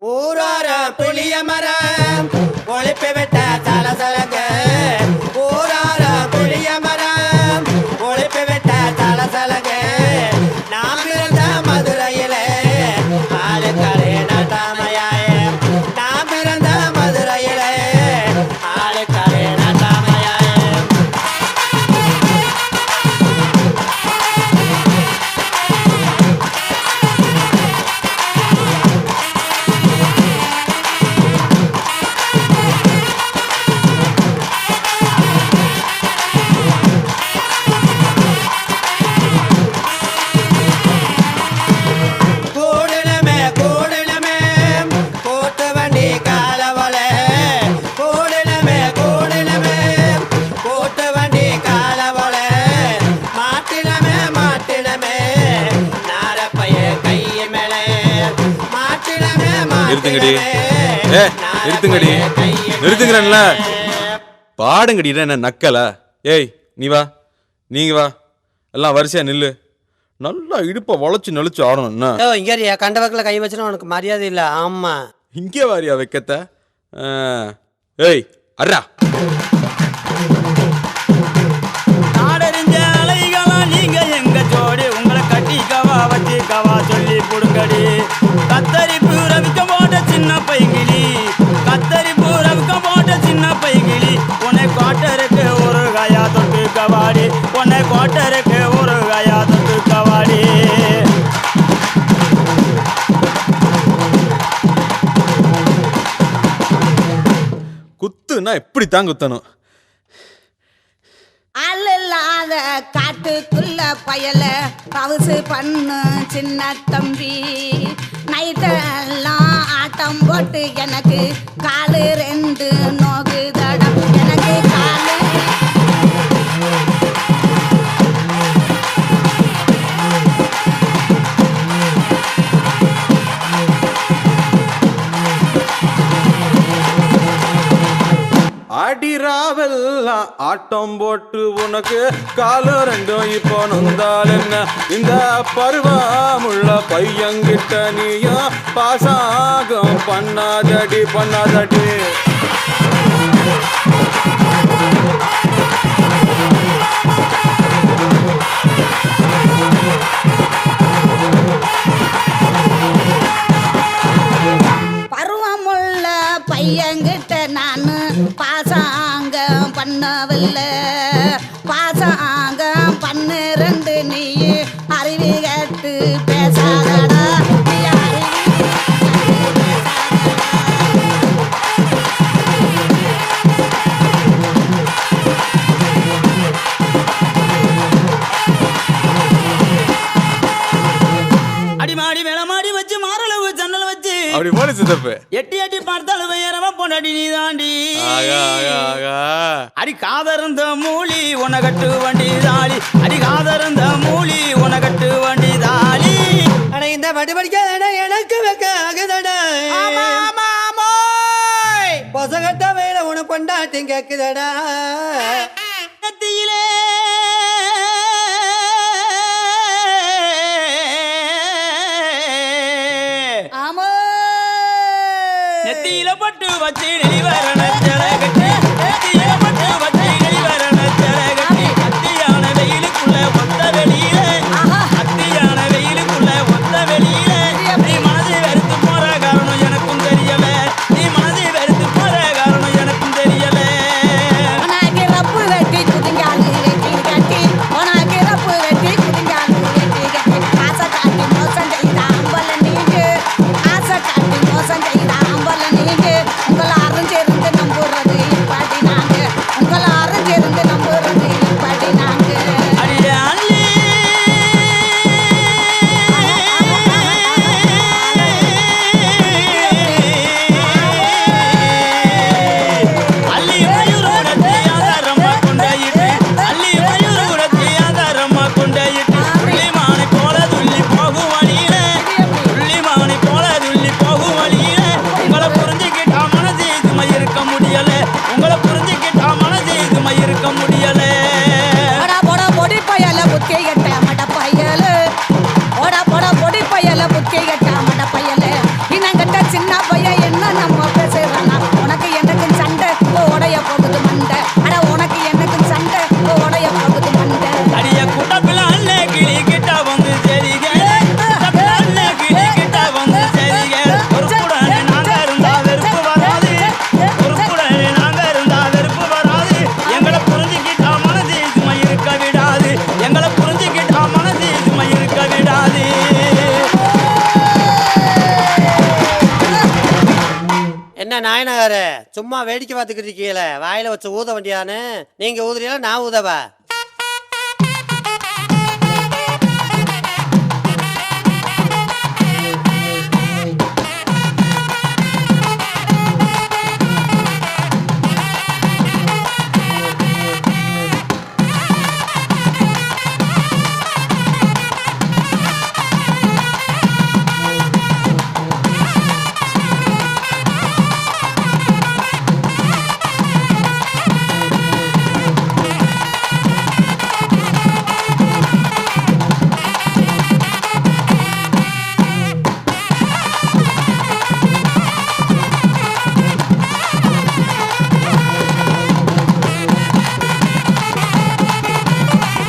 ஊரார புளிய மரம் ஒழிப்பு விட்ட சலசலங்க ஊரார புளிய மரம் ஒழிப்பு விட்ட சலசலங்க நாம் இருந்த மதுரையிலே ஆளுக்களே நட்டாமையாய நாம் இருந்த மதுரையிலே ஆளுக்களே நட்டாமையாய நிறுத்துங்கடி நிறுத்துங்கிறேன்ல பாடுங்கடி என்ன நக்கல ஏய் நீ வா நீங்க வா எல்லாம் வரிசையா நில்லு நல்லா இடுப்ப வளைச்சு நெளிச்சு ஆடணும் இங்க கண்டவக்கில் கை வச்சுனா உனக்கு மரியாதை இல்லை ஆமா இங்கே வாரியா வைக்கத்த ஏய் அர்ரா நாடறிஞ்ச அலைகளா நீங்க எங்க ஜோடி உங்களை கட்டிக்கவா வச்சுக்கவா சொல்லி புடுங்கடி கத்தரி பூரவிக்க போட்ட சின்ன பைகிளி கத்தரி பூரவிக்க போட்ட சின்ன பைகிளி உன்னை கோட்டருக்கு ஒரு காயா தொட்டு கவாடி உன்னை கோட்டருக்கு ஒரு காயா தொட்டு கவாடி குத்துனா எப்படித்தான் குத்தணும் அல்லாத காட்டுக்குள்ள பயல பவுசு பண்ணு சின்ன தம்பி நைட்டெல்லாம் ஆட்டம் போட்டு எனக்கு காலு ரெண்டு நோகுதடம் எனக்கு காலு அடிராவெல்லாம் ஆட்டம் போட்டு உனக்கு காலம் ரெண்டும் இப்போ நொந்தால் என்ன இந்த பருவமுள்ள பையங்கிட்ட நீயும் பாசாகம் பண்ணாதடி பண்ணாதடி பருவமுள்ள பையன்கிட்ட நானு பாசாங்கம் பண்ணவில்லை பாசாங்கம் பண்ணு ரெண்டு நீ அறிவு கேட்டு பேசாதடா அடிமாடி மேலமாடி வச்சு மாரளவு ஜன்னல் வச்சு அப்படி போல சித்தப்பு எட்டி எட்டி பார்த்தாலும் வேறவ பொண்டாடி நீ தாண்டி அடி காதருந்த மூலி உனகட்டு வண்டி தாளி அடி காதருந்த மூலி உனகட்டு வண்டி தாளி அட இந்த பட்டு படிக்காத எனக்கு வைக்க ஆகுதடா பொசகட்ட வேலை உனக்கு கொண்டாட்டி கேக்குதடா கத்தியிலே நெத்தியில பட்டு வச்சு நெளிவரண ஜலகட்டி நெத்தியில பட்டு வச்சு நெளிவரண ஜலகட்டி அத்தியான வெயிலுக்குள்ள ஒத்த வெளியில அத்தியான வெயிலுக்குள்ள ஒத்த வெளியில நீ மனதை வெறுத்து போற காரணம் எனக்கும் தெரியல நீ மனதை வெறுத்து போற காரணம் எனக்கும் தெரியல உனக்கு ரப்பு வெட்டி குதிங்காலு வெட்டி கட்டி உனக்கு ரப்பு வெட்டி குதிங்காலு வெட்டி கட்டி ஆசை காட்டி மோசம் செய்த அம்பல நீங்க ஆசை காட்டி மோசம் செய்த அம்பல நீங்க உங்களை அறிஞ்சிருந்து என்ன நாயனகாரு சும்மா வேடிக்கை பார்த்துக்கிட்டு இருக்கீங்களே வாயில வச்சு ஊத வேண்டியான்னு நீங்க ஊதுறீங்களா நான் ஊதவா